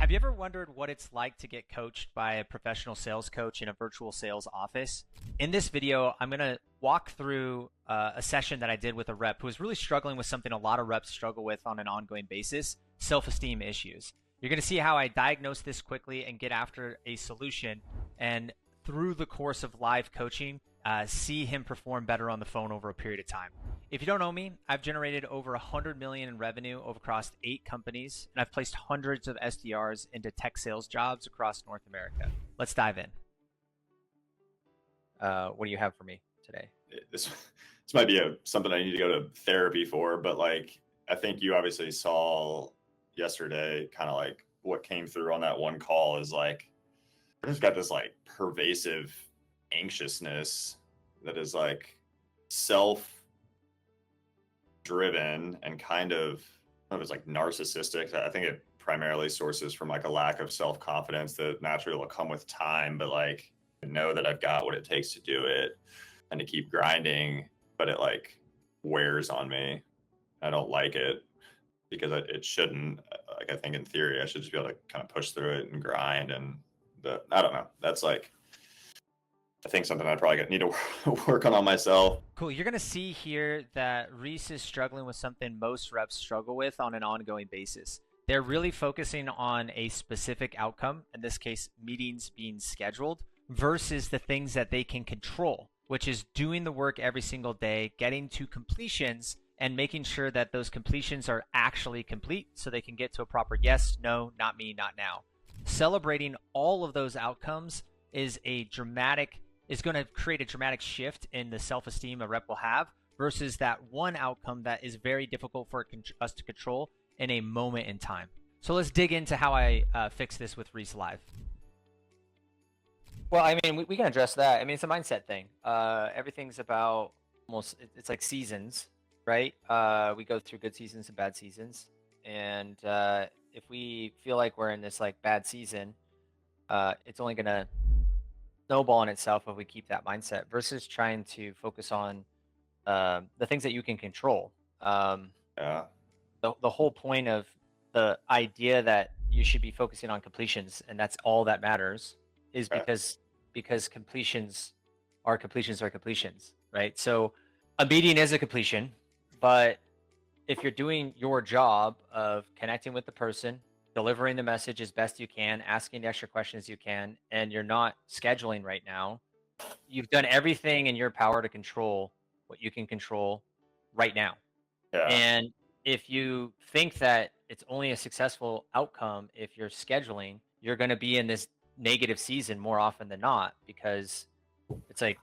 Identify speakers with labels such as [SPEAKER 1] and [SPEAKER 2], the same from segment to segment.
[SPEAKER 1] Have you ever wondered what it's like to get coached by a professional sales coach in a virtual sales office? In this video, I'm going to walk through a session that I did with a rep who was really struggling with something a lot of reps struggle with on an ongoing basis, self-esteem issues. You're going to see how I diagnose this quickly and get after a solution, and through the course of live coaching, see him perform better on the phone over a period of time. If you don't know me, I've generated over 100 million in revenue across 8 companies, and I've placed hundreds of SDRs into tech sales jobs across North America. Let's dive in. What do you have for me today?
[SPEAKER 2] This might be something I need to go to therapy for, but like, I think you obviously saw yesterday kind of like what came through on that one call is like, I just got this like pervasive anxiousness that is like self-driven and kind of, it was like narcissistic. I think it primarily sources from like a lack of self-confidence that naturally will come with time, but like I know that I've got what it takes to do it and to keep grinding, but it like wears on me. I don't like it because it shouldn't. Like, I think in theory I should just be able to kind of push through it and grind, and I don't know. That's like, I think something I probably need to work on myself.
[SPEAKER 1] Cool. You're going to see here that Reese is struggling with something most reps struggle with on an ongoing basis. They're really focusing on a specific outcome, in this case, meetings being scheduled, versus the things that they can control, which is doing the work every single day, getting to completions, and making sure that those completions are actually complete so they can get to a proper yes, no, not me, not now. Celebrating all of those outcomes is going to create a dramatic shift in the self-esteem a rep will have versus that one outcome that is very difficult for us to control in a moment in time. So let's dig into how I fix this with Reese Live. Well, I mean, we can address that. I mean, it's a mindset thing. Everything's about it's like seasons, right? We go through good seasons and bad seasons. And if we feel like we're in this like bad season, it's only going to snowball in itself if we keep that mindset versus trying to focus on the things that you can control.
[SPEAKER 2] Yeah.
[SPEAKER 1] The whole point of the idea that you should be focusing on completions and that's all that matters is because completions are completions, right? So a meeting is a completion, but if you're doing your job of connecting with the person, delivering the message as best you can, asking the extra questions you can, and you're not scheduling right now, you've done everything in your power to control what you can control right now.
[SPEAKER 2] Yeah.
[SPEAKER 1] And if you think that it's only a successful outcome if you're scheduling, you're going to be in this negative season more often than not, because it's like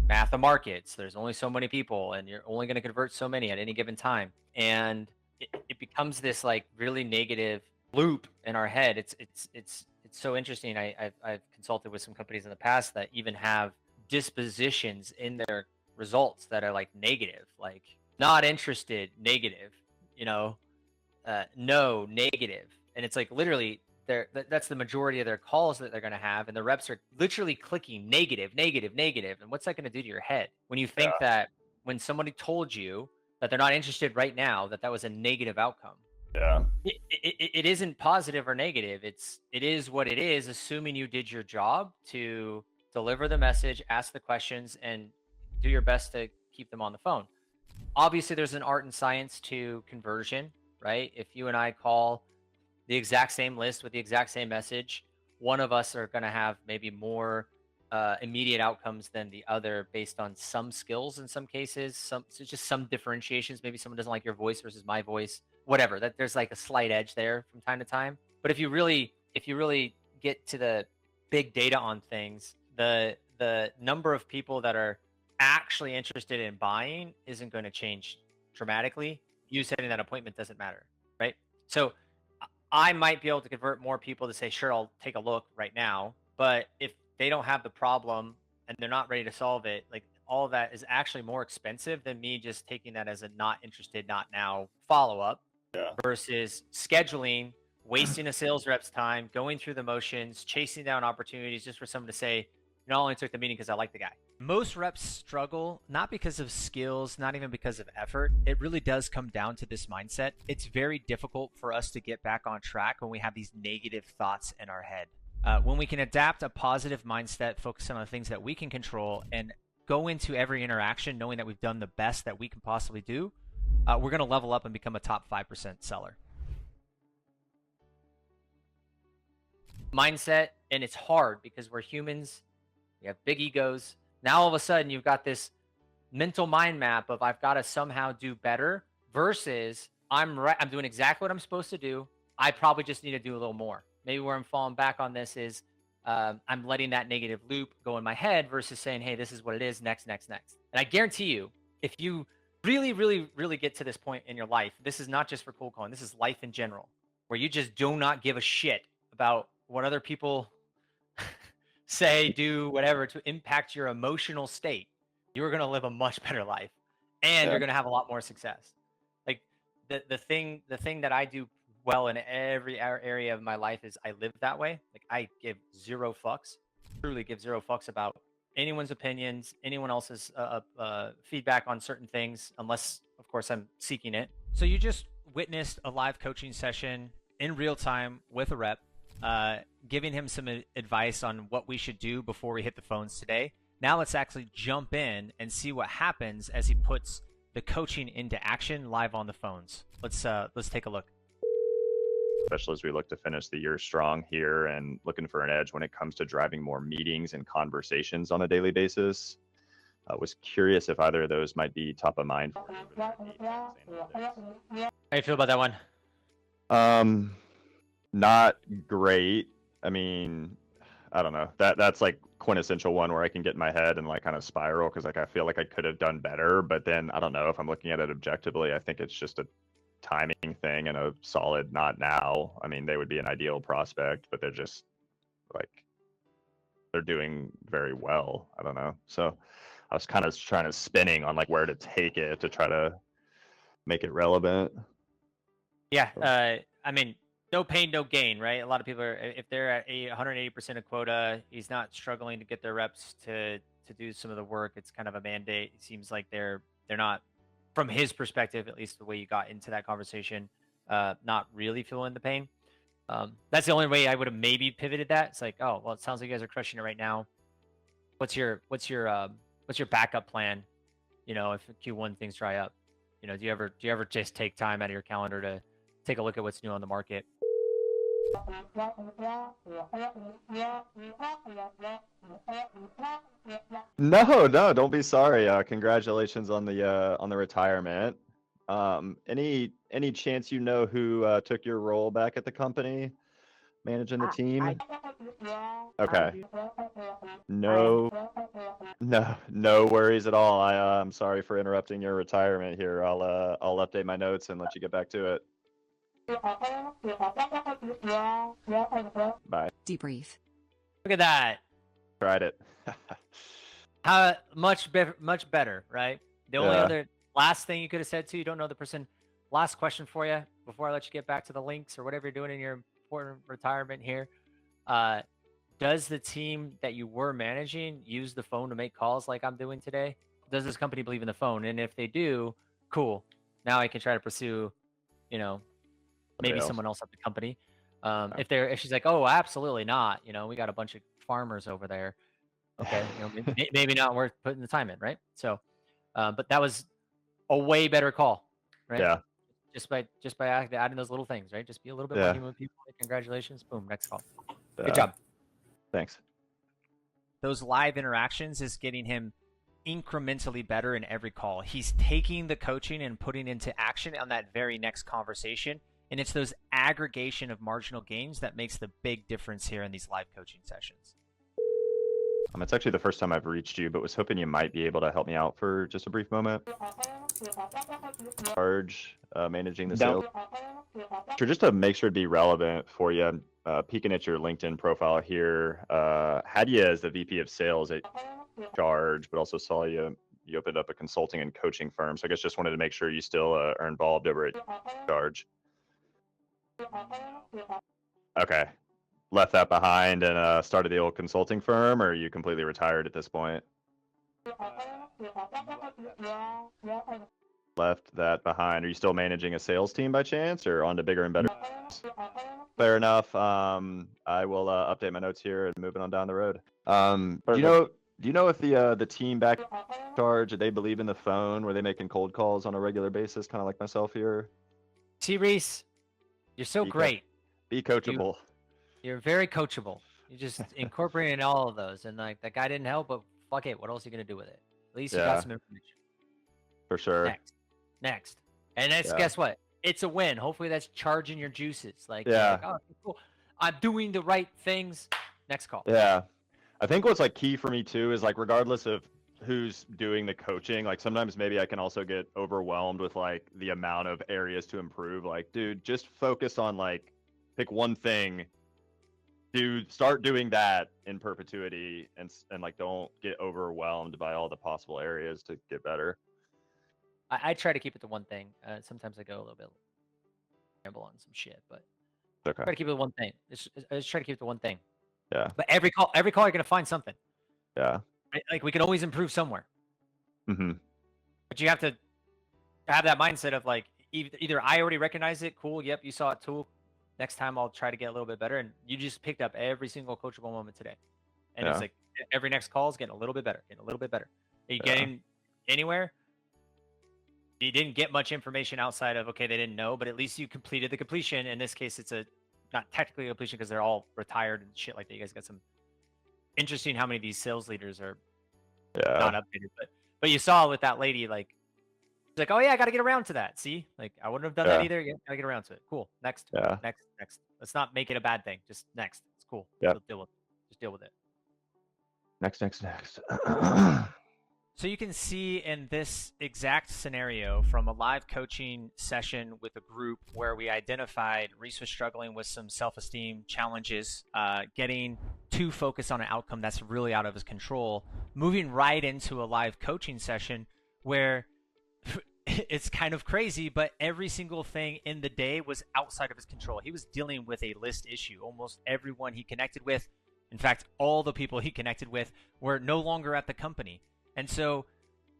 [SPEAKER 1] math of markets. There's only so many people and you're only going to convert so many at any given time. And it becomes this like really negative loop in our head. It's so interesting. I've consulted with some companies in the past that even have dispositions in their results that are like negative, like not interested, negative, no, negative. And it's like literally that's the majority of their calls that they're going to have. And the reps are literally clicking negative, negative, negative. And what's that going to do to your head when you think that when somebody told you that they're not interested right now, that was a negative outcome?
[SPEAKER 2] Yeah.
[SPEAKER 1] It isn't positive or negative. It is what it is, assuming you did your job to deliver the message, ask the questions, and do your best to keep them on the phone. Obviously, there's an art and science to conversion, right? If you and I call the exact same list with the exact same message, one of us are going to have maybe more immediate outcomes than the other based on some skills in some cases, so just some differentiations. Maybe someone doesn't like your voice versus my voice, whatever. That there's like a slight edge there from time to time. But if you really get to the big data on things, the number of people that are actually interested in buying isn't going to change dramatically. You setting that appointment doesn't matter, right? So I might be able to convert more people to say, sure, I'll take a look right now. But if they don't have the problem and they're not ready to solve it, like all of that is actually more expensive than me just taking that as a not interested, not now follow-up versus scheduling, wasting a sales rep's time, going through the motions, chasing down opportunities just for someone to say, I only took the meeting because I like the guy. Most reps struggle, not because of skills, not even because of effort. It really does come down to this mindset. It's very difficult for us to get back on track when we have these negative thoughts in our head. When we can adapt a positive mindset, focus on the things that we can control, and go into every interaction knowing that we've done the best that we can possibly do, we're going to level up and become a top 5% seller. Mindset, and it's hard because we're humans. We have big egos. Now all of a sudden you've got this mental mind map of I've got to somehow do better versus I'm doing exactly what I'm supposed to do. I probably just need to do a little more. Maybe where I'm falling back on this is I'm letting that negative loop go in my head versus saying, hey, this is what it is, next. And I guarantee you, if you really, really, really get to this point in your life, this is not just for cold calling, this is life in general, where you just do not give a shit about what other people say, do, whatever to impact your emotional state, you're going to live a much better life and you're going to have a lot more success. Like the thing that I do well in every area of my life is I live that way. Like I give zero fucks, truly give zero fucks about anyone's opinions, anyone else's feedback on certain things, unless of course I'm seeking it. So you just witnessed a live coaching session in real time with a rep, giving him some advice on what we should do before we hit the phones today. Now let's actually jump in and see what happens as he puts the coaching into action live on the phones. Let's take a look.
[SPEAKER 3] Especially as we look to finish the year strong here and looking for an edge when it comes to driving more meetings and conversations on a daily basis. I was curious if either of those might be top of mind for you.
[SPEAKER 1] How you feel about that one?
[SPEAKER 3] Not great. I mean, I don't know. That's like quintessential one where I can get in my head and like kind of spiral because like I feel like I could have done better, but then I don't know if I'm looking at it objectively. I think it's just a timing thing and a solid not now. I mean, they would be an ideal prospect, but they're just like they're doing very well. I don't know. So I was kind of trying to spinning on like where to take it to try to make it relevant.
[SPEAKER 1] Yeah. I mean, no pain, no gain, right? A lot of people are, if they're at 180% of quota, he's not struggling to get their reps to do some of the work. It's kind of a mandate. It seems like they're not, from his perspective, at least the way you got into that conversation, not really feeling the pain. That's the only way I would have maybe pivoted that. It's like, oh, well, it sounds like you guys are crushing it right now. What's your backup plan? You know, if Q1 things dry up, you know, do you ever just take time out of your calendar to take a look at what's new on the market?
[SPEAKER 3] No, don't be sorry. Congratulations on the retirement. Any chance you know who took your role back at the company, managing the team? Okay. No worries at all. I'm sorry for interrupting your retirement here. I'll update my notes and let you get back to it. Bye.
[SPEAKER 4] Debrief.
[SPEAKER 1] Look at that.
[SPEAKER 3] Tried it.
[SPEAKER 1] How much better, right? The only other last thing you could have said to, you don't know the person. Last question for you before I let you get back to the links or whatever you're doing in your important retirement here. Does the team that you were managing use the phone to make calls like I'm doing today? Does this company believe in the phone? And if they do, cool. Now I can try to pursue, you know, maybe someone else at the company. If she's like, oh, absolutely not. You know, we got a bunch of farmers over there. Okay, you know, maybe not worth putting the time in, right? So, but that was a way better call, right?
[SPEAKER 3] Yeah.
[SPEAKER 1] Just by adding those little things, right? Just be a little bit more human with people. Congratulations, boom, next call. Good job.
[SPEAKER 3] Thanks.
[SPEAKER 1] Those live interactions is getting him incrementally better in every call. He's taking the coaching and putting into action on that very next conversation. And it's those aggregation of marginal gains that makes the big difference here in these live coaching sessions.
[SPEAKER 3] It's actually the first time I've reached you, but was hoping you might be able to help me out for just a brief moment. Charge managing the sales. Sure, just to make sure it'd be relevant for you, peeking at your LinkedIn profile here, had you as the VP of sales at Charge, but also saw you opened up a consulting and coaching firm. So I guess just wanted to make sure you still are involved over at Charge. Okay. Left that behind and started the old consulting firm, or are you completely retired at this point? Left that behind. Are you still managing a sales team by chance, or on to bigger and better? Fair enough. I will update my notes here and moving on down the road. Do you know if the team back in charge, they believe in the phone? Were they making cold calls on a regular basis, kind of like myself here?
[SPEAKER 1] See, Reese, you're so great.
[SPEAKER 3] Be coachable.
[SPEAKER 1] You're very coachable. You're just incorporating all of those, and like that guy didn't help, but fuck it. What else are you gonna do with it? At least you got some information.
[SPEAKER 3] For sure.
[SPEAKER 1] Next, and that's guess what? It's a win. Hopefully that's charging your juices. Like,
[SPEAKER 3] yeah,
[SPEAKER 1] oh, cool. I'm doing the right things. Next call.
[SPEAKER 3] Yeah, I think what's like key for me too is like regardless of who's doing the coaching, like sometimes maybe I can also get overwhelmed with like the amount of areas to improve. Like, dude, just focus on like pick one thing. Start doing that in perpetuity and like don't get overwhelmed by all the possible areas to get better.
[SPEAKER 1] I try to keep it to one thing. Sometimes I go a little bit ramble on some shit, but
[SPEAKER 3] okay.
[SPEAKER 1] Try to keep it to one thing. I just try to keep it to one thing.
[SPEAKER 3] Yeah.
[SPEAKER 1] But every call you're gonna find something.
[SPEAKER 3] Yeah.
[SPEAKER 1] Right? Like we can always improve somewhere.
[SPEAKER 3] Mm-hmm.
[SPEAKER 1] But you have to have that mindset of like either I already recognize it, cool, yep, you saw it, tool. Next time I'll try to get a little bit better, and you just picked up every single coachable moment today, and it's like every next call is getting a little bit better, getting a little bit better. Are you getting anywhere? You didn't get much information outside of okay, they didn't know, but at least you completed the completion. In this case, it's not technically a completion because they're all retired and shit like that. You guys got some interesting how many of these sales leaders are not updated, but you saw with that lady like it's like, oh yeah, I got to get around to that. See, like I wouldn't have done that either. Yeah, gotta get around to it. Cool. Next. Next. Let's not make it a bad thing. Just next. It's cool.
[SPEAKER 3] Yeah.
[SPEAKER 1] Just deal with it.
[SPEAKER 3] Next.
[SPEAKER 1] So you can see in this exact scenario from a live coaching session with a group where we identified Reese was struggling with some self-esteem challenges, getting too focused on an outcome that's really out of his control, moving right into a live coaching session where it's kind of crazy, but every single thing in the day was outside of his control. He was dealing with a list issue. Almost everyone he connected with, in fact, all the people he connected with were no longer at the company. And so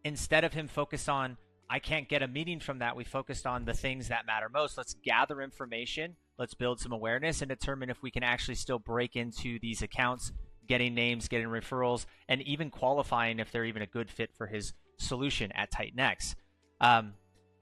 [SPEAKER 1] instead of him focused on, I can't get a meeting from that, we focused on the things that matter most. Let's gather information. Let's build some awareness and determine if we can actually still break into these accounts, getting names, getting referrals, and even qualifying if they're even a good fit for his solution at TitanX.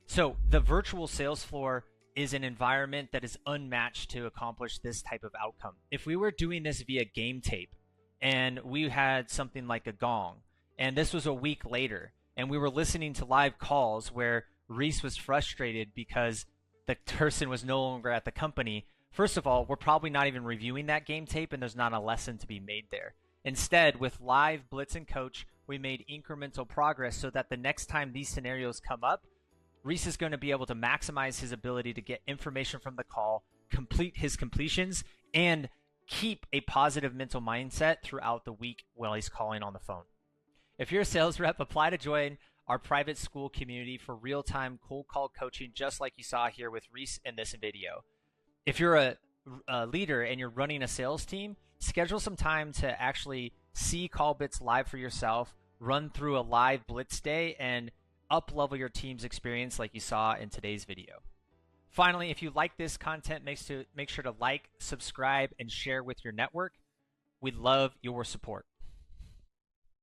[SPEAKER 1] So the virtual sales floor is an environment that is unmatched to accomplish this type of outcome. If we were doing this via game tape and we had something like a gong, and this was a week later, and we were listening to live calls where Reese was frustrated because the person was no longer at the company, first of all, we're probably not even reviewing that game tape, and there's not a lesson to be made there. Instead, with live Blitz and Coach, we made incremental progress so that the next time these scenarios come up, Reese is going to be able to maximize his ability to get information from the call, complete his completions, and keep a positive mental mindset throughout the week while he's calling on the phone. If you're a sales rep, apply to join our private school community for real-time cold call coaching, just like you saw here with Reese in this video. If you're a leader and you're running a sales team, schedule some time to actually see call bits live for yourself, run through a live blitz day, and up-level your team's experience like you saw in today's video. Finally, if you like this content, make sure to like, subscribe, and share with your network. We'd love your support.